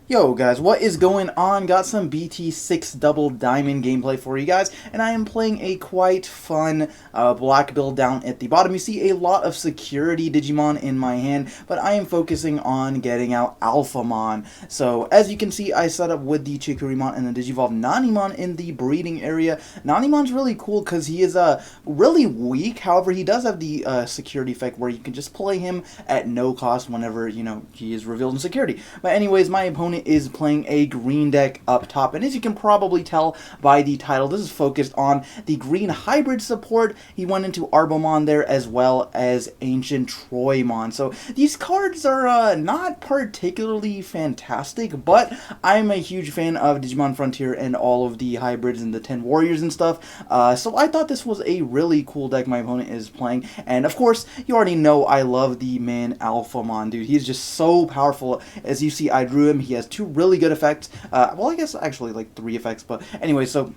Yo guys, what is going on? Got some BT6 Double Diamond gameplay for you guys, and I am playing a quite fun black build down at the bottom. You see a lot of security Digimon in my hand, but I am focusing on getting out Alphamon. So as you can see, I set up with the Chikurimon and the Digivolve Nanimon in the breeding area. Nanimon's really cool because he is really weak, however he does have the security effect where you can just play him at no cost whenever, you know, he is revealed in security. But anyways, my opponent is playing a green deck up top, and as you can probably tell by the title, this is focused on the green hybrid support. He went into Arbomon there as well as AncientTroymon. So these cards are not particularly fantastic, but I'm a huge fan of Digimon Frontier and all of the hybrids and the 10 warriors and stuff. So I thought this was a really cool deck my opponent is playing, and of course you already know I love the man Alphamon, dude. He's just so powerful. As you see, I drew him. He has two really good effects. Well, I guess actually like 3 effects, but anyway, so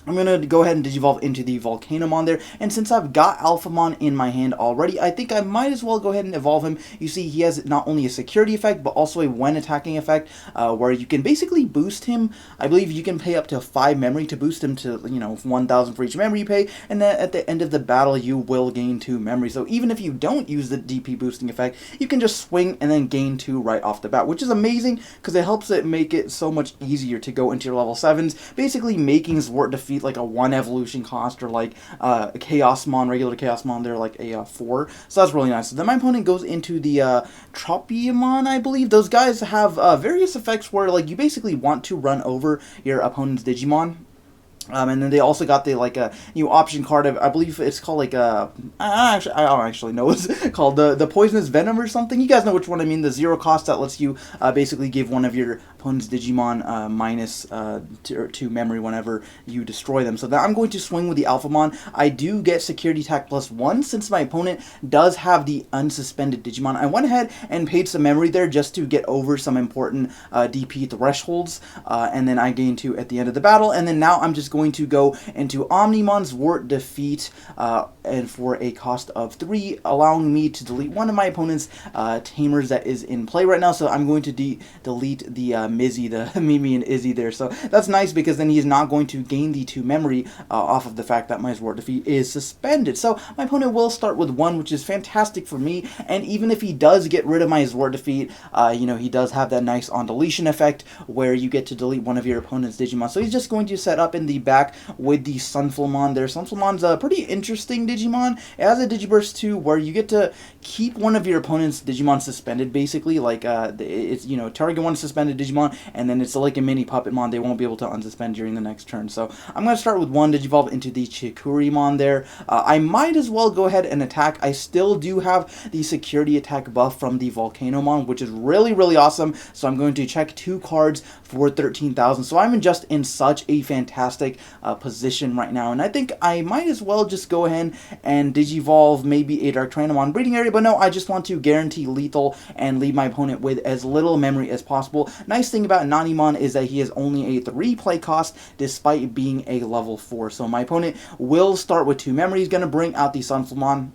I'm going to go ahead and Digivolve into the Volcanomon there, and since I've got Alphamon in my hand already, I think I might as well go ahead and evolve him. You see, he has not only a security effect, but also a when attacking effect, where you can basically boost him. I believe you can pay up to 5 memory to boost him to, you know, 1,000 for each memory you pay, and then at the end of the battle, you will gain 2 memory. So even if you don't use the DP boosting effect, you can just swing and then gain 2 right off the bat, which is amazing, because it helps it make it so much easier to go into your level 7s, basically making Zwart defeat like a 1 evolution cost, or like a Chaosmon, regular Chaosmon, they're like a 4. So that's really nice. So then my opponent goes into the Tropiamon, I believe. Those guys have various effects where like you basically want to run over your opponent's Digimon. And then they also got the like a new option card. I believe it's called like I don't actually know what it's called, the poisonous venom or something. You guys know which one I mean. The 0 cost that lets you basically give one of your opponent's Digimon minus 2 memory whenever you destroy them. So that I'm going to swing with the Alphamon. I do get security attack +1 since my opponent does have the unsuspended Digimon. I went ahead and paid some memory there just to get over some important DP thresholds, and then I gained 2 at the end of the battle. And then now I'm just going to go into Omnimon's Zwart defeat, and for a cost of 3, allowing me to delete one of my opponent's tamers that is in play right now. So I'm going to delete the Mizzy, the Mimi and Izzy there. So that's nice because then he's not going to gain the 2 memory off of the fact that my Zwart defeat is suspended. So my opponent will start with 1, which is fantastic for me. And even if he does get rid of my Zwart defeat, you know, he does have that nice on deletion effect where you get to delete one of your opponent's Digimon. So he's just going to set up in the back with the Sunflamon there. Sunflamon's a pretty interesting Digimon. It has a Digiburst too, where you get to keep one of your opponent's Digimon suspended, basically. Like, it's, you know, target one suspended Digimon, and then it's like a mini Puppetmon. They won't be able to unsuspend during the next turn. So I'm going to start with 1 Digivolve into the Chikurimon there. I might as well go ahead and attack. I still do have the security attack buff from the Volcanomon, which is really, really awesome. So I'm going to check 2 cards for 13,000. So I'm just in such a fantastic position right now, and I think I might as well just go ahead and Digivolve maybe a Dark Tyrannomon breeding area, but no, I just want to guarantee lethal and leave my opponent with as little memory as possible. Nice thing about Nanimon is that he has only a 3 play cost despite being a level 4, so my opponent will start with 2 memory. He's going to bring out the Sunflamon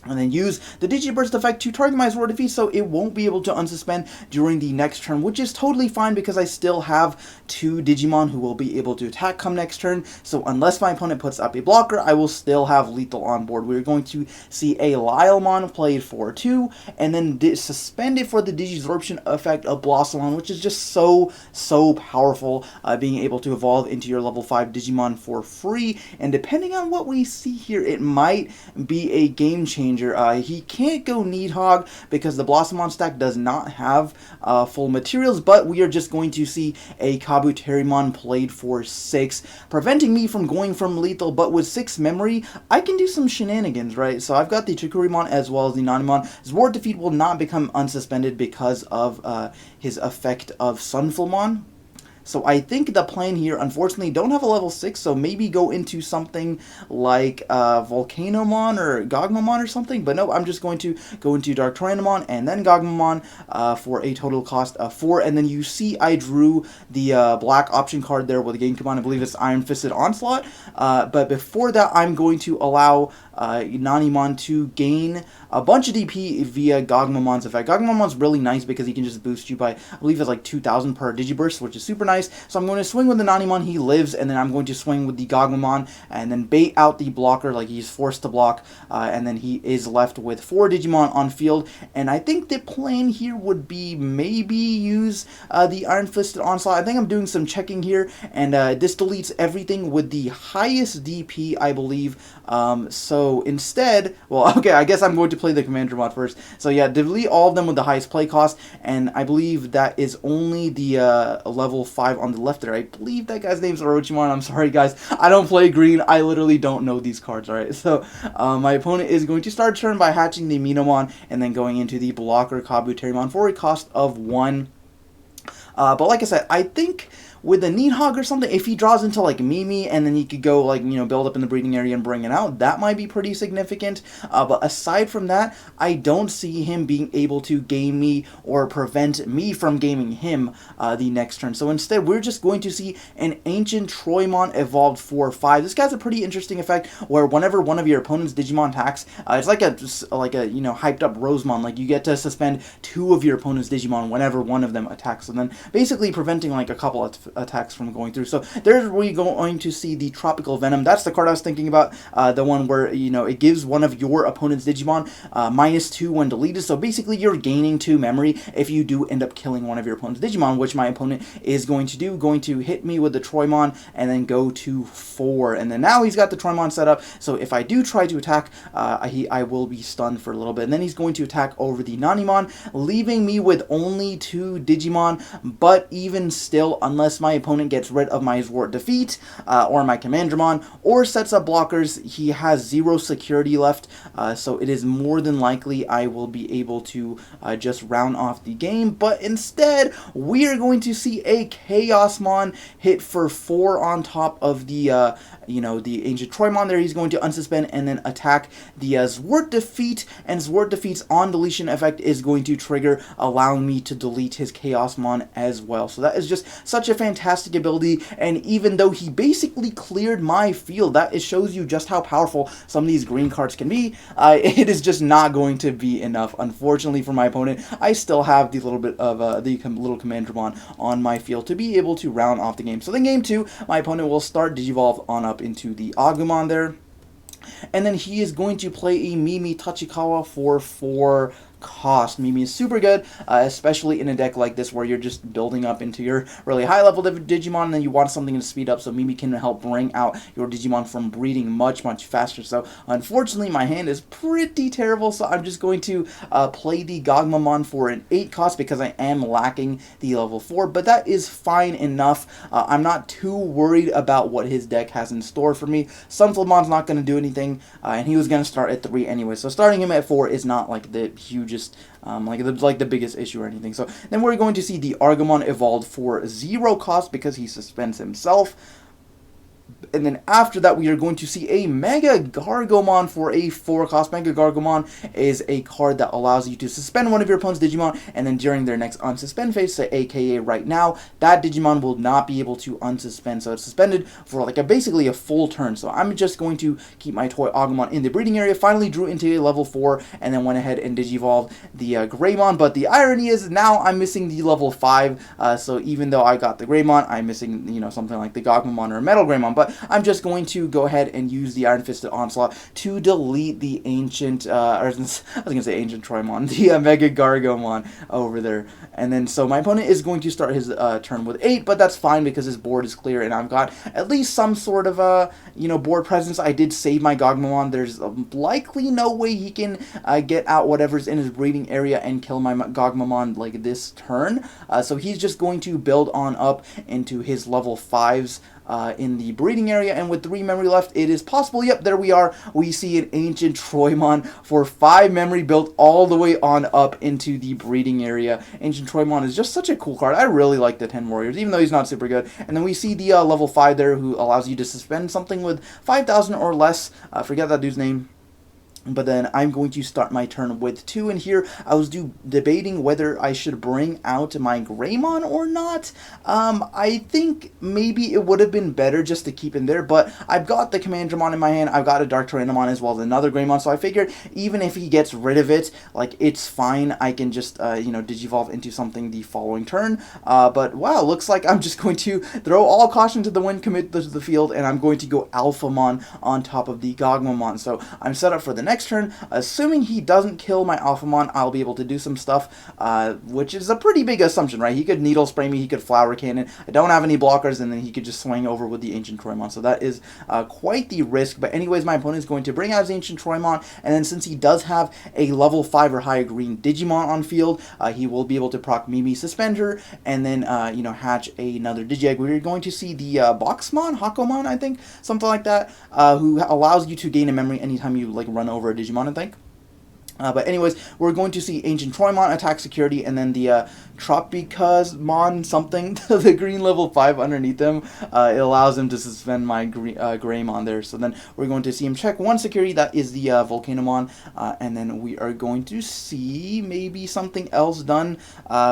and then use the Digiburst effect to target my Zwart defeat, so it won't be able to unsuspend during the next turn, which is totally fine because I still have 2 Digimon who will be able to attack come next turn. So unless my opponent puts up a blocker, I will still have lethal on board. We're going to see a Lylemon played for 2, and then suspended for the Digisorption effect of Blossomon, which is just so powerful, being able to evolve into your level 5 Digimon for free. And depending on what we see here, it might be a game changer. He can't go Needhog because the Blossomon stack does not have full materials, but we are just going to see a Kabuterimon played for 6, preventing me from going from lethal. But with 6 memory, I can do some shenanigans, right? So I've got the Chikurimon as well as the Nanimon. Zwart defeat will not become unsuspended because of his effect of Sunflamon. So I think the plan here, unfortunately, don't have a level 6, so maybe go into something like Volcanomon or Gogmamon or something. But no, I'm just going to go into Darktyrannamon and then Gogmamon for a total cost of 4. And then you see I drew the black option card there with the Genkumon. I believe it's Iron Fisted Onslaught. But before that, I'm going to allow Nanimon to gain a bunch of DP via Gogmamon's effect. Gogmamon's really nice because he can just boost you by, I believe it's like 2,000 per Digiburst, which is super nice. So I'm going to swing with the Nanimon, he lives, and then I'm going to swing with the Gogmamon, and then bait out the blocker, like he's forced to block, and then he is left with 4 Digimon on field. And I think the plan here would be maybe use the Iron Fisted Onslaught. I think I'm doing some checking here, and this deletes everything with the highest DP, I believe. So instead, well, okay, I guess I'm going to play the Commander mod first. So yeah, delete all of them with the highest play cost, and I believe that is only the level 5 on the left there. I believe that guy's name's Orochimon. I'm sorry, guys. I don't play green. I literally don't know these cards, alright? So my opponent is going to start turn by hatching the Minomon and then going into the blocker Kabuterimon for a cost of 1. But like I said, I think with a Nidhogg or something, if he draws into like Mimi and then he could go like, you know, build up in the breeding area and bring it out, that might be pretty significant. But aside from that, I don't see him being able to game me or prevent me from gaming him the next turn. So instead, we're just going to see an AncientTroymon evolved 4/5. This guy's a pretty interesting effect where whenever one of your opponent's Digimon attacks, it's like a you know, hyped up Rosemon. Like you get to suspend 2 of your opponent's Digimon whenever one of them attacks, and then basically preventing like a couple of attacks from going through. So there's where you're going to see the Tropical Venom. That's the card I was thinking about, the one where, you know, it gives one of your opponent's Digimon -2 when deleted. So basically you're gaining 2 memory if you do end up killing one of your opponent's Digimon, which my opponent is going to do, going to hit me with the Troymon and then go to 4. And then now he's got the Troymon set up, so if I do try to attack, I will be stunned for a little bit. And then he's going to attack over the Nanimon, leaving me with only 2 Digimon. But even still, unless my opponent gets rid of my Zwart Defeat or my Commandramon or sets up blockers, he has 0 security left, so it is more than likely I will be able to just round off the game. But instead, we are going to see a Chaosmon hit for 4 on top of the you know, the AncientTroymon there. He's going to unsuspend and then attack the Zwart Defeat, and Zwart Defeat's on deletion effect is going to trigger, allowing me to delete his Chaosmon as well. So that is just such a fantastic ability, and even though he basically cleared my field, that shows you just how powerful some of these green cards can be. It is just not going to be enough, unfortunately, for my opponent. I still have the little bit of the little Commandramon on my field to be able to round off the game. So then game 2, my opponent will start Digivolve on up into the Agumon there, and then he is going to play a Mimi Tachikawa for 4 cost. Mimi is super good, especially in a deck like this where you're just building up into your really high level Digimon and then you want something to speed up, so Mimi can help bring out your Digimon from breeding much faster. So unfortunately my hand is pretty terrible, so I'm just going to play the Gogmamon for an 8 cost because I am lacking the level 4, but that is fine enough. I'm not too worried about what his deck has in store for me. Sunflamon's not going to do anything, and he was going to start at 3 anyway, so starting him at 4 is not like the huge like the biggest issue or anything. So then we're going to see the Argomon evolved for 0 cost because he suspends himself. And then after that, we are going to see a Mega Gargomon for a 4 cost. Mega Gargomon is a card that allows you to suspend one of your opponent's Digimon, and then during their next unsuspend phase, so aka right now, that Digimon will not be able to unsuspend. So it's suspended for like basically a full turn. So I'm just going to keep my toy Agumon in the breeding area. Finally drew into a level 4, and then went ahead and Digivolved the Greymon. But the irony is now I'm missing the level 5. So even though I got the Greymon, I'm missing, you know, something like the Gogmamon or Metal Greymon. But I'm just going to go ahead and use the Iron Fisted Onslaught to delete the Ancient, I was going to say AncientTroymon, the Mega Gargomon over there. And then, so my opponent is going to start his turn with 8, but that's fine because his board is clear and I've got at least some sort of, you know, board presence. I did save my Gogmamon. There's likely no way he can get out whatever's in his breeding area and kill my Gogmamon like this turn. So he's just going to build on up into his level 5s in the breeding breeding area, and with 3 memory left, it is possible. Yep, there we are. We see an AncientTroymon for 5 memory built all the way on up into the breeding area. AncientTroymon is just such a cool card. I really like the 10 Warriors, even though he's not super good. And then we see the level 5 there, who allows you to suspend something with 5,000 or less. Forget that dude's name. But then I'm going to start my turn with 2, and here I was debating whether I should bring out my Greymon or not. I think maybe it would have been better just to keep him there, but I've got the Commandramon in my hand, I've got a Dark Tyrannomon as well as another Greymon, so I figured even if he gets rid of it, like, it's fine. I can just, you know, Digivolve into something the following turn. But wow, looks like I'm just going to throw all caution to the wind, commit to the field, and I'm going to go Alphamon on top of the Gogmamon. So I'm set up for the next turn. Assuming he doesn't kill my Alphamon, I'll be able to do some stuff, which is a pretty big assumption, right? He could Needle Spray me, he could Flower Cannon, I don't have any blockers, and then he could just swing over with the AncientTroymon, so that is quite the risk. But anyways, my opponent is going to bring out his AncientTroymon, and then since he does have a level 5 or higher green Digimon on field, he will be able to proc Mimi, suspend her, and then, you know, hatch another Digiegg. We're going to see the Boxmon, Hakomon, I think, something like that, who allows you to gain a memory anytime you, like, run over a Digimon, I think. But anyways, we're going to see AncientTroymon attack security, and then the Tropicasmon something, the green level 5 underneath him, it allows him to suspend my Greymon there. So then we're going to see him check 1 security, that is the Volcanomon, and then we are going to see maybe something else done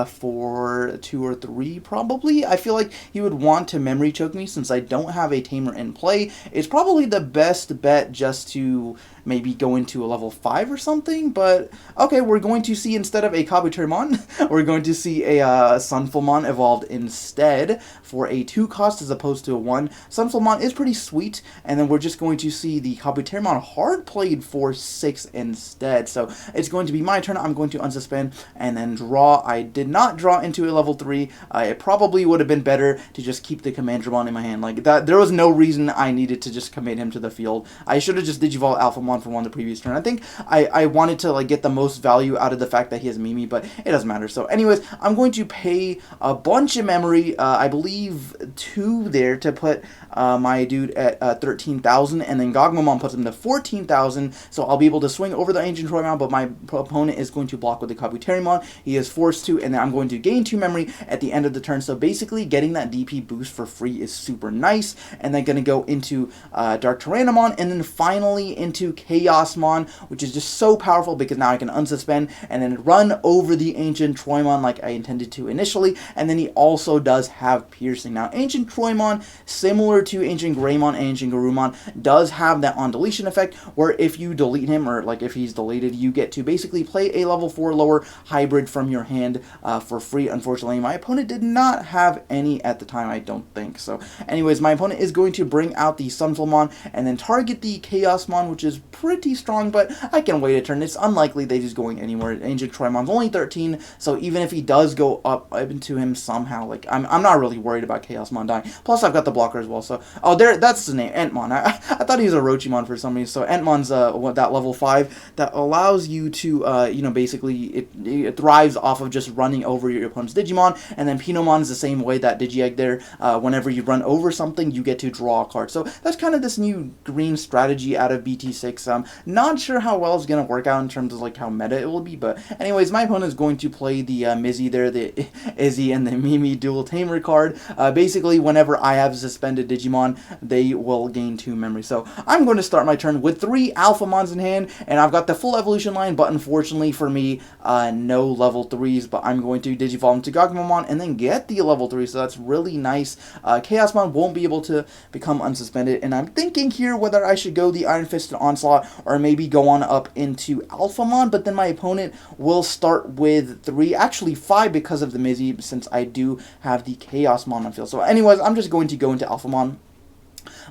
for 2 or 3 probably. I feel like he would want to memory choke me since I don't have a Tamer in play. It's probably the best bet just to maybe go into a level 5 or something, but okay, we're going to see instead of a Kabuterimon, we're going to see a Sunfulmon evolved instead for a 2 cost as opposed to a 1. Sunfulmon is pretty sweet, and then we're just going to see the Kabuterimon hard played for 6 instead. So it's going to be my turn. I'm going to unsuspend and then draw. I did not draw into a level 3. It probably would have been better to just keep the Commandramon in my hand. Like that, there was no reason I needed to just commit him to the field. I should have just Digivolved Alphamon for 1 the previous turn. I think I wanted to like get the most value out of the fact that he has Mimi, but it doesn't matter. So anyways, I'm going to pay a bunch of memory, I believe 2 there to put my dude at 13,000, and then Gogmamon puts him to 14,000, so I'll be able to swing over the AncientTroymon, but my opponent is going to block with the Kabuterimon. He is forced to, and then I'm going to gain 2 memory at the end of the turn. So basically getting that DP boost for free is super nice, and then going to go into Dark Tyrannomon, and then finally into Chaosmon, which is just so powerful because now I can unsuspend and then run over the AncientTroymon like I intended to initially, and then he also does have piercing. Now AncientTroymon, similar to Ancient Greymon and Ancient Garurumon, does have that on deletion effect, where if you delete him, or like if he's deleted, you get to basically play a level 4 lower hybrid from your hand for free. Unfortunately, my opponent did not have any at the time, I don't think. So anyways, my opponent is going to bring out the Sunfulmon and then target the Chaosmon, which is pretty strong, but I can wait a turn. It's unlikely that he's going anywhere. AncientTroymon's only 13, so even if he does go up into him somehow, like I'm not really worried about Chaosmon dying. Plus I've got the blocker as well. So that's his name, Entmon. I thought he was a Orochimon for some reason. So Entmon's that level 5 that allows you to you know, basically it thrives off of just running over your opponent's Digimon, and then Pinomon is the same way. That Digiegg there, whenever you run over something, you get to draw a card. So that's kind of this new green strategy out of BT6. Not sure how well it's gonna work out in terms of like how meta it will be, but anyways, my opponent is going to play the Mizzy there, the Izzy and the Mimi dual tamer card. Basically, whenever I have suspended Digimon, they will gain 2 memory. So I'm going to start my turn with 3 Alphamons in hand, and I've got the full evolution line, but unfortunately for me, no level 3s, but I'm going to Digivolve into Gogmamon and then get the level 3, so that's really nice. Chaosmon won't be able to become unsuspended, and I'm thinking here whether I should go the Iron Fisted Onslaught or maybe go on up into Alphamon, but then my opponent will start with 3, actually 5 because of the Mizzy, since I do have the Chaosmon on field. So anyways, I'm just going to go into Alphamon.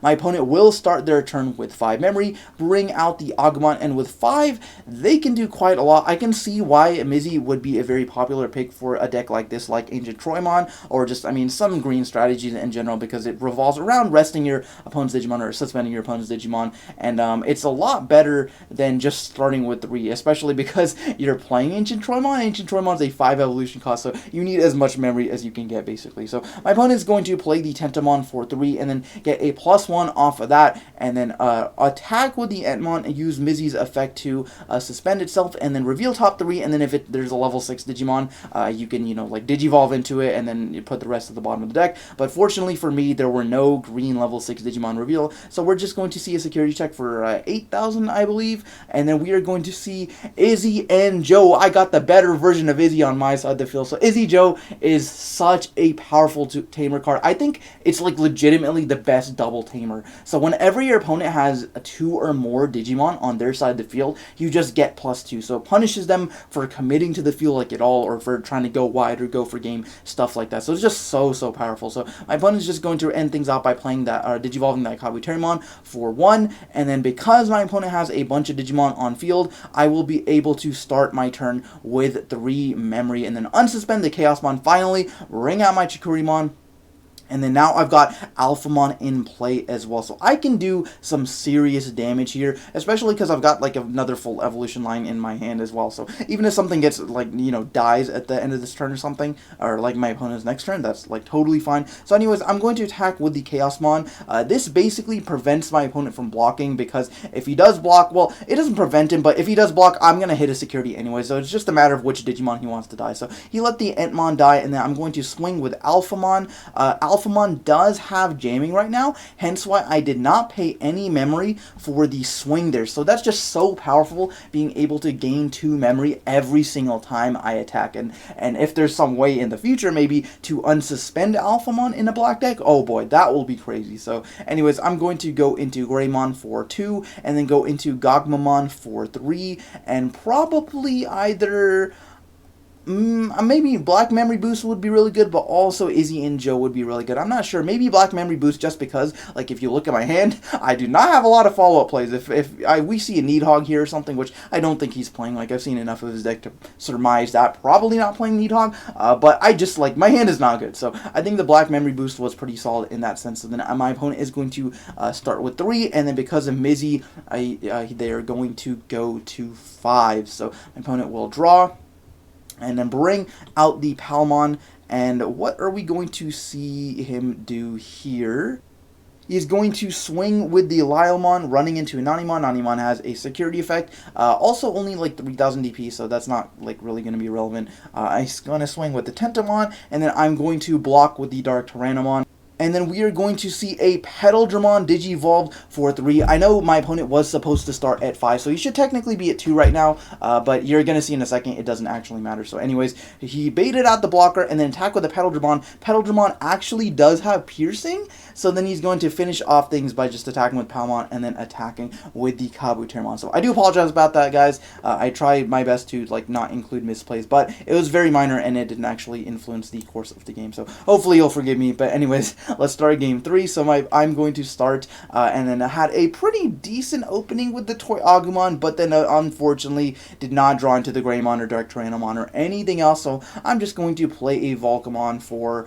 My opponent will start their turn with 5 memory, bring out the Agumon, and with 5, they can do quite a lot. I can see why Mizzy would be a very popular pick for a deck like this, like AncientTroymon, or just, I mean, some green strategies in general, because it revolves around resting your opponent's Digimon or suspending your opponent's Digimon, and it's a lot better than just starting with 3, especially because you're playing AncientTroymon. AncientTroymon's a 5 evolution cost, so you need as much memory as you can get, basically. So my opponent is going to play the Tentamon for 3, and then get a +1 off of that, and then attack with the Entmon and use Mizzy's effect to suspend itself, and then reveal top 3, and then if there's a level 6 Digimon, you can, like, Digivolve into it, and then you put the rest at the bottom of the deck. But fortunately for me, there were no green level 6 Digimon reveal, so we're just going to see a security check for 8,000, I believe, and then we are going to see Izzy and Joe. I got the better version of Izzy on my side of the field. So Izzy Joe is such a powerful tamer card. I think it's like legitimately the best double tamer. So whenever your opponent has 2 or more Digimon on their side of the field, you just get +2. So it punishes them for committing to the field like at all, or for trying to go wide or go for game, stuff like that. So it's just so powerful. So my opponent's just going to end things out by playing that, Digivolving that counterattack for 1, and then because my opponent has a bunch of Digimon on field, I will be able to start my turn with 3 memory, and then unsuspend the Chaosmon finally, bring out my Chikurimon, and then now I've got Alphamon in play as well. So I can do some serious damage here, especially because I've got like another full evolution line in my hand as well. So even if something gets like, dies at the end of this turn or something, or like my opponent's next turn, that's like totally fine. So anyways, I'm going to attack with the Chaosmon. This basically prevents my opponent from blocking, because if he does block, well, it doesn't prevent him, but if he does block, I'm going to hit a security anyway. So it's just a matter of which Digimon he wants to die. So he let the Entmon die, and then I'm going to swing with Alphamon. Alphamon does have jamming right now, hence why I did not pay any memory for the swing there. So that's just so powerful, being able to gain 2 memory every single time I attack. And if there's some way in the future maybe to unsuspend Alphamon in a black deck, oh boy, that will be crazy. So anyways, I'm going to go into Greymon for 2, and then go into Gogmamon for 3, and probably either maybe Black Memory Boost would be really good, but also Izzy and Joe would be really good. I'm not sure. Maybe Black Memory Boost, just because, like, if you look at my hand, I do not have a lot of follow-up plays. If we see a Needhog here or something, which I don't think he's playing, like, I've seen enough of his deck to surmise that. Probably not playing Needhog, but I just, like, my hand is not good. So I think the Black Memory Boost was pretty solid in that sense. So then my opponent is going to start with 3, and then because of Mizzy, they are going to go to 5. So my opponent will draw, and then bring out the Palmon, and what are we going to see him do here? He's going to swing with the Lilemon, running into Nanimon. Nanimon has a security effect, also only like 3,000 DP, so that's not like really going to be relevant. I'm going to swing with the Tentamon, and then I'm going to block with the Dark Tyrannomon. And then we are going to see a Petal-Dramon Digivolved for 3. I know my opponent was supposed to start at 5, so he should technically be at 2 right now, but you're going to see in a second it doesn't actually matter. So anyways, he baited out the blocker and then attacked with the Petal-Dramon. Petal-Dramon actually does have piercing, so then he's going to finish off things by just attacking with Palmon and then attacking with the Kabuterimon. So I do apologize about that, guys. I tried my best to like not include misplays, but it was very minor and it didn't actually influence the course of the game. So hopefully you'll forgive me, but anyways, let's start game 3. So I'm going to start, and then I had a pretty decent opening with the Toy Agumon, but then unfortunately did not draw into the Greymon or Dark Tyrannomon or anything else. So I'm just going to play a Volcamon for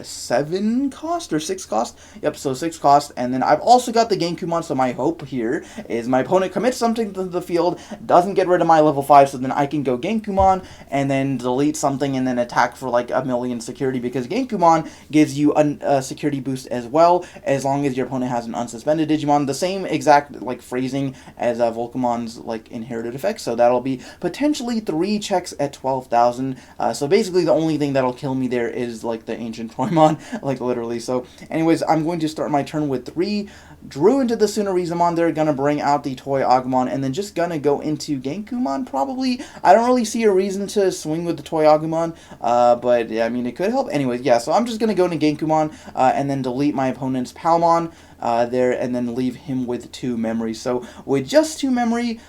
7 cost or 6 cost. Yep, so 6 cost. And then I've also got the Genkumon, so my hope here is my opponent commits something to the field, doesn't get rid of my level 5, so then I can go Genkumon and then delete something and then attack for like a million security, because Genkumon gives you a security boost as well, as long as your opponent has an unsuspended Digimon. The same exact like phrasing as Volcamon's like inherited effect, so that'll be potentially 3 checks at 12,000. So basically the only thing that'll kill me there is like the AncientTroymon, like literally. So anyways, I'm going to start my turn with 3, drew into the Tsunarizamon. They're gonna bring out the Toy Agumon, and then just gonna go into Genkumon probably. I don't really see a reason to swing with the Toy Agumon, but yeah, I mean it could help. Anyways, yeah, so I'm just gonna go into Genkumon, and then delete my opponent's Palmon there, and then leave him with 2 memory. So with just 2 memory,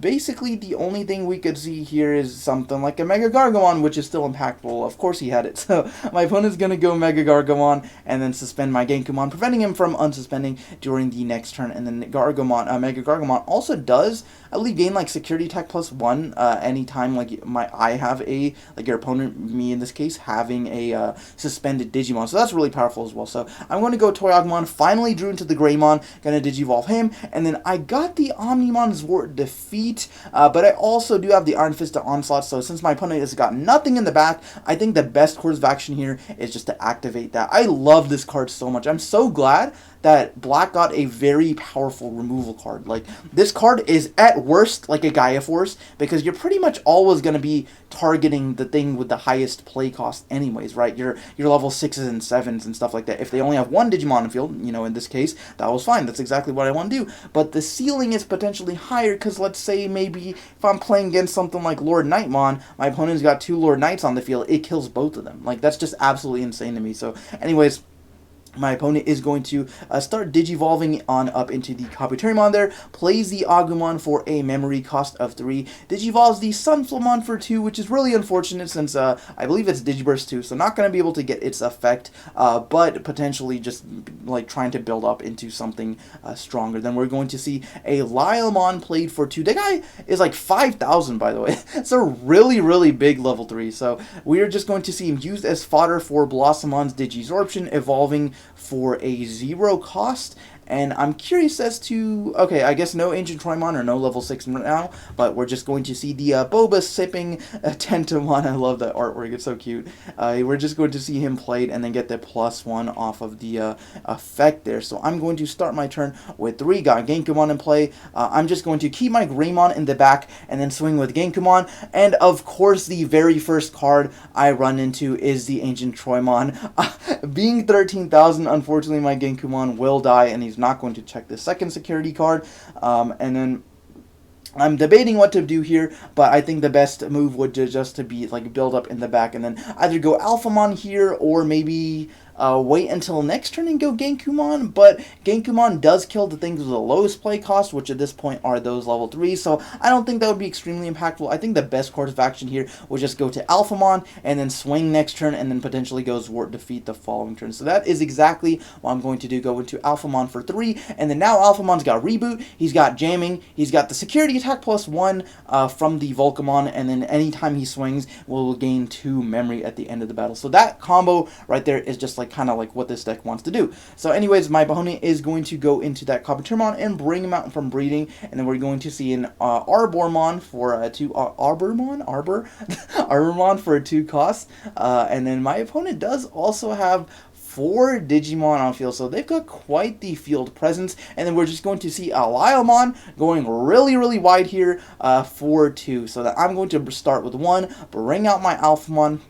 basically the only thing we could see here is something like a Mega Gargomon, which is still impactful. Of course he had it. So my opponent's gonna go Mega Gargomon and then suspend my Genkumon, preventing him from unsuspending during the next turn. And then Mega Gargomon also does, I believe, gain like security attack +1 anytime like I have a, like your opponent, me in this case, having a suspended Digimon. So that's really powerful as well. So I'm going to go Toy Agumon, finally drew into the Greymon, gonna Digivolve him, and then I got the Omnimon Zwart Defeat, but I also do have the Iron Fist to Onslaught. So since my opponent has got nothing in the back, I think the best course of action here is just to activate that. I love this card so much. I'm so glad that black got a very powerful removal card. Like, this card is at worst like a Gaia Force, because you're pretty much always going to be targeting the thing with the highest play cost anyways, right? Your level 6s and 7s and stuff like that. If they only have one Digimon in field, you know, in this case, that was fine. That's exactly what I want to do. But the ceiling is potentially higher, because let's say maybe if I'm playing against something like Lord Nightmon, my opponent's got 2 Lord Knights on the field, it kills both of them. Like, that's just absolutely insane to me. So anyways, my opponent is going to start Digivolving on up into the counterattack there, plays the Agumon for a memory cost of 3, Digivolves the Sunflamon for 2, which is really unfortunate since I believe it's Digiburst 2, so not going to be able to get its effect, but potentially just like trying to build up into something stronger. Then we're going to see a Lilemon played for 2. That guy is like 5,000, by the way. It's a really, really big level 3, so we're just going to see him used as fodder for Blossomon's Digisorption, evolving for a 0 cost. And I'm curious as to, okay, I guess no AncientTroymon or no level 6 right now, but we're just going to see the Boba sipping Tentomon. I love that artwork, it's so cute. We're just going to see him played and then get the +1 off of the effect there. So I'm going to start my turn with 3, got Genkumon in play. I'm just going to keep my Greymon in the back and then swing with Genkumon. And of course, the very first card I run into is the AncientTroymon. Being 13,000, unfortunately my Genkumon will die, and he's not going to check the second security card. And then I'm debating what to do here, but I think the best move would just to be like build up in the back and then either go Alphamon here or maybe wait until next turn and go Genkumon. But Genkumon does kill the things with the lowest play cost, which at this point are those level 3s, so I don't think that would be extremely impactful. I think the best course of action here would just go to Alphamon and then swing next turn and then potentially go Zwart defeat the following turn. So that is exactly what I'm going to do, go into Alphamon for 3, and then now Alphamon's got Reboot, he's got Jamming, he's got the security attack +1 from the Volcamon, and then anytime he swings will gain 2 memory at the end of the battle. So that combo right there is just like kind of like what this deck wants to do. So anyways, my opponent is going to go into that Counterattack and bring him out from breeding, and then we're going to see an Arbormon for 2 Arbormon for 2 cost, and then my opponent does also have 4 Digimon on field, so they've got quite the field presence. And then we're just going to see a Lilemon going really, really wide here for 2. So that I'm going to start with 1, bring out my Alphamon.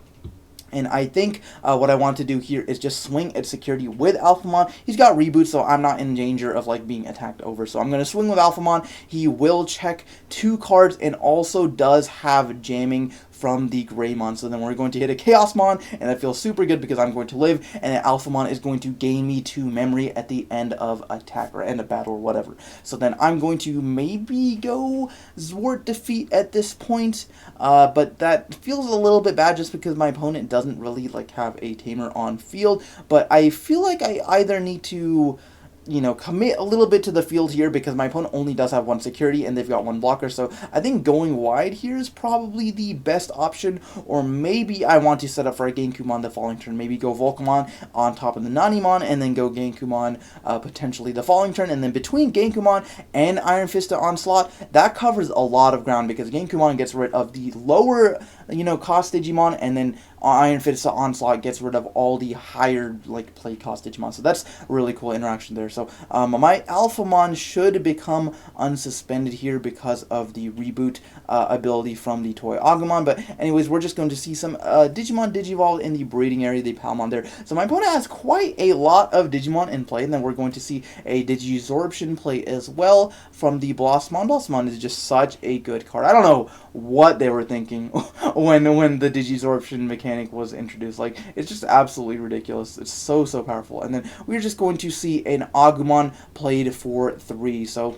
And I think what I want to do here is just swing at security with Alphamon. He's got Reboot, so I'm not in danger of like being attacked over. So I'm going to swing with Alphamon. He will check 2 cards and also does have Jamming from the Greymon. So then we're going to hit a Chaosmon, and that feels super good because I'm going to live, and then Alphamon is going to gain me 2 memory at the end of attack or end of battle or whatever. So then I'm going to maybe go Zwart defeat at this point, but that feels a little bit bad just because my opponent doesn't really like have a Tamer on field. But I feel like I either need to, you know, commit a little bit to the field here because my opponent only does have 1 security and they've got 1 blocker. So I think going wide here is probably the best option, or maybe I want to set up for a Genkumon the following turn. Maybe go Volcamon on top of the Nanimon and then go Genkumon potentially the following turn. And then between Genkumon and Iron Fist Onslaught, that covers a lot of ground because Genkumon gets rid of the lower, you know, cost Digimon, and then Iron Fist Onslaught gets rid of all the higher like play cost Digimon. So that's a really cool interaction there. So my Alphamon should become unsuspended here because of the Reboot ability from the Toy Agumon. But anyways, we're just going to see some Digimon Digivolve in the breeding area, the Palmon there. So my opponent has quite a lot of Digimon in play, and then we're going to see a Digisorption play as well from the Blossomon. Blossomon is just such a good card. I don't know what they were thinking when the Digisorption mechanic was introduced. Like, it's just absolutely ridiculous. It's so powerful. And then we're just going to see an Agumon played for 3. So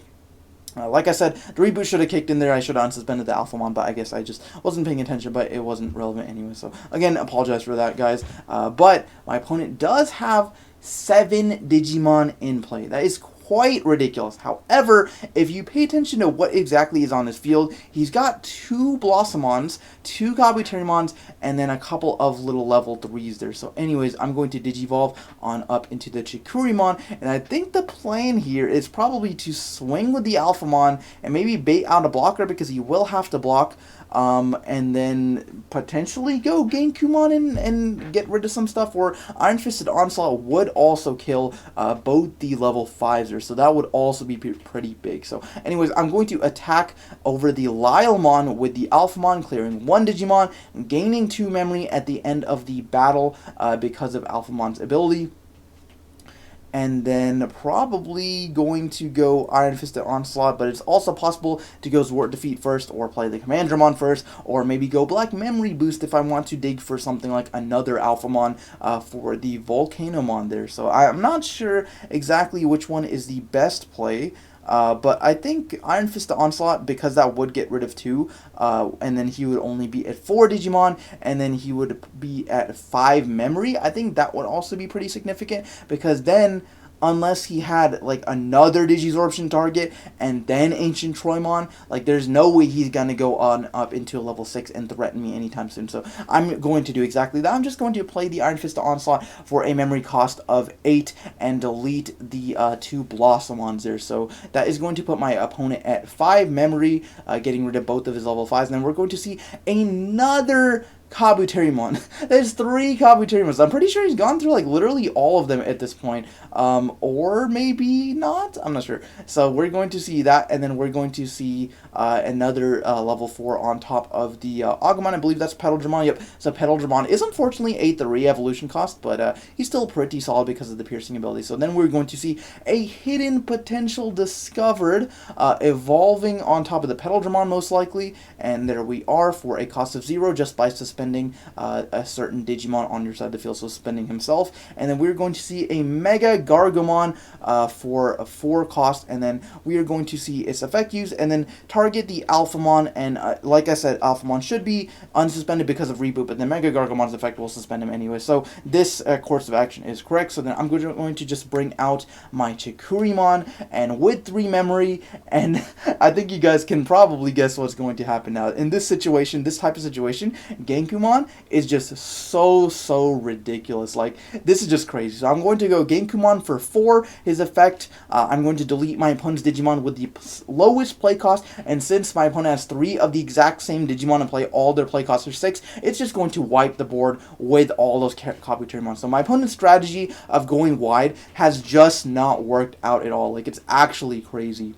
like I said, the Reboot should have kicked in there. I should have unsuspended the Alphamon, but I guess I just wasn't paying attention, but it wasn't relevant anyway. So again, apologize for that, guys. But my opponent does have 7 Digimon in play. That is quite ridiculous. However, if you pay attention to what exactly is on his field, he's got 2 Blossomons, 2 Counterattack, and then a couple of little level 3s there. So anyways, I'm going to Digivolve on up into the Chikurimon, and I think the plan here is probably to swing with the Alphamon and maybe bait out a blocker because he will have to block, and then potentially go Genkumon and get rid of some stuff, or Iron Fisted Onslaught would also kill both the level 5s there, so that would also be pretty big. So anyways, I'm going to attack over the Lilemon with the Alphamon, clearing 1 Digimon, gaining 2 memory at the end of the battle because of Alphamon's ability. And then probably going to go Iron Fisted Onslaught, but it's also possible to go Zwart Defeat first, or play the Commandramon first, or maybe go Black Memory Boost if I want to dig for something like another Alphamon for the Volcanomon there. So I'm not sure exactly which one is the best play. But I think Iron Fisted Onslaught, because that would get rid of 2, and then he would only be at 4 Digimon, and then he would be at 5 memory. I think that would also be pretty significant, because then, unless he had like another Digisorption target and then AncientTroymon, like there's no way he's gonna go on up into a level 6 and threaten me anytime soon. So I'm going to do exactly that. I'm just going to play the Iron Fisted Onslaught for a memory cost of 8 and delete the 2 Blossomons there. So that is going to put my opponent at 5 memory, getting rid of both of his level 5s. And then we're going to see another Kabuterimon. There's 3 Kabuterimons. I'm pretty sure he's gone through like literally all of them at this point. Or maybe not. I'm not sure. So we're going to see that, and then we're going to see another level 4 on top of the Agumon. I believe that's Petaldragon. Yep. So Petaldragon is unfortunately a 3 evolution cost, but he's still pretty solid because of the piercing ability. So then we're going to see a hidden potential discovered, evolving on top of the Petaldragon most likely, and there we are for a cost of 0 just by suspending a certain Digimon on your side of the field, so spending himself. And then we're going to see a Mega Gargomon for a 4 cost, and then we are going to see its effect used, and then target the Alphamon, and like I said, Alphamon should be unsuspended because of reboot, but the Mega Gargomon's effect will suspend him anyway, so this course of action is correct. So then I'm going to just bring out my Chikurimon, and with 3 memory, and I think you guys can probably guess what's going to happen now. In this situation, this type of situation, Genkumon is just so ridiculous. Like, this is just crazy. So I'm going to go Genkumon for 4. His effect, I'm going to delete my opponent's Digimon with the lowest play cost, and since my opponent has 3 of the exact same Digimon and play all their play costs are 6, it's just going to wipe the board with all those Kabuterimon. So my opponent's strategy of going wide has just not worked out at all. Like, it's actually crazy.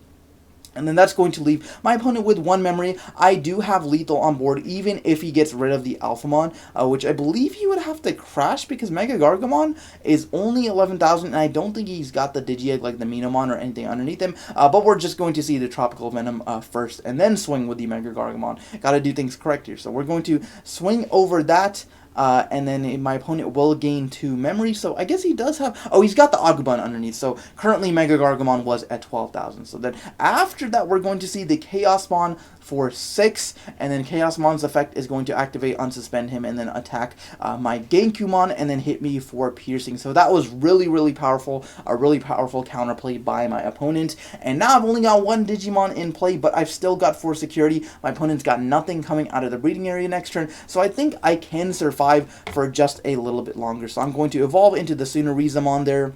And then that's going to leave my opponent with 1 memory. I do have lethal on board, even if he gets rid of the Alphamon, which I believe he would have to crash because Mega Gargomon is only 11,000, and I don't think he's got the Digi-Egg like the Minamon or anything underneath him. But we're just going to see the Tropical Venom first, and then swing with the Mega Gargomon. Gotta do things correct here. So we're going to swing over that. And then my opponent will gain 2 memory, so I guess he does have... Oh, he's got the Agumon underneath, so currently Mega Gargomon was at 12,000. So then after that, we're going to see the Chaosmon for 6, and then Chaosmon's effect is going to activate, unsuspend him, and then attack my Genkumon, and then hit me for piercing. So that was really powerful, a really powerful counterplay by my opponent. And now I've only got 1 Digimon in play, but I've still got 4 security. My opponent's got nothing coming out of the breeding area next turn, so I think I can survive for just a little bit longer. So I'm going to evolve into the Tsunarizamon there.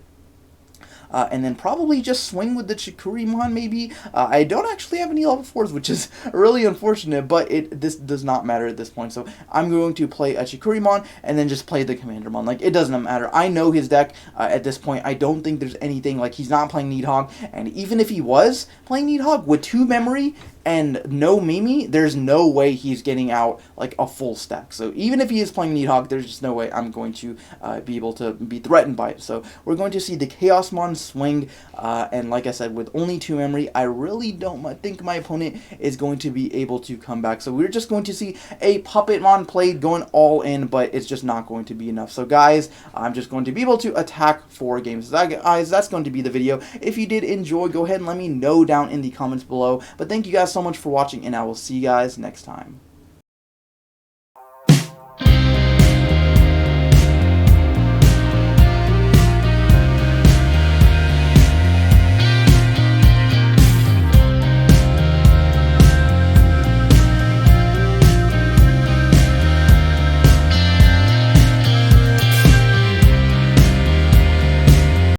And then probably just swing with the Chikurimon, maybe. I don't actually have any level 4s, which is really unfortunate, but this does not matter at this point. So I'm going to play a Chikurimon, and then just play the Commandramon. Like, it doesn't matter. I know his deck at this point. I don't think there's anything, like, he's not playing Needhog, and even if he was playing Needhog with 2 memory and no Mimi, there's no way he's getting out, like, a full stack. So even if he is playing Needhog, there's just no way I'm going to be able to be threatened by it. So we're going to see the Chaosmon swing, and like I said, with only 2 memory, I really don't think my opponent is going to be able to come back. So we're just going to see a Puppetmon played going all in, but it's just not going to be enough. So guys, I'm just going to be able to attack 4 games. So guys, that's going to be the video. If you did enjoy, go ahead and let me know down in the comments below. But thank you guys so much for watching, and I will see you guys next time.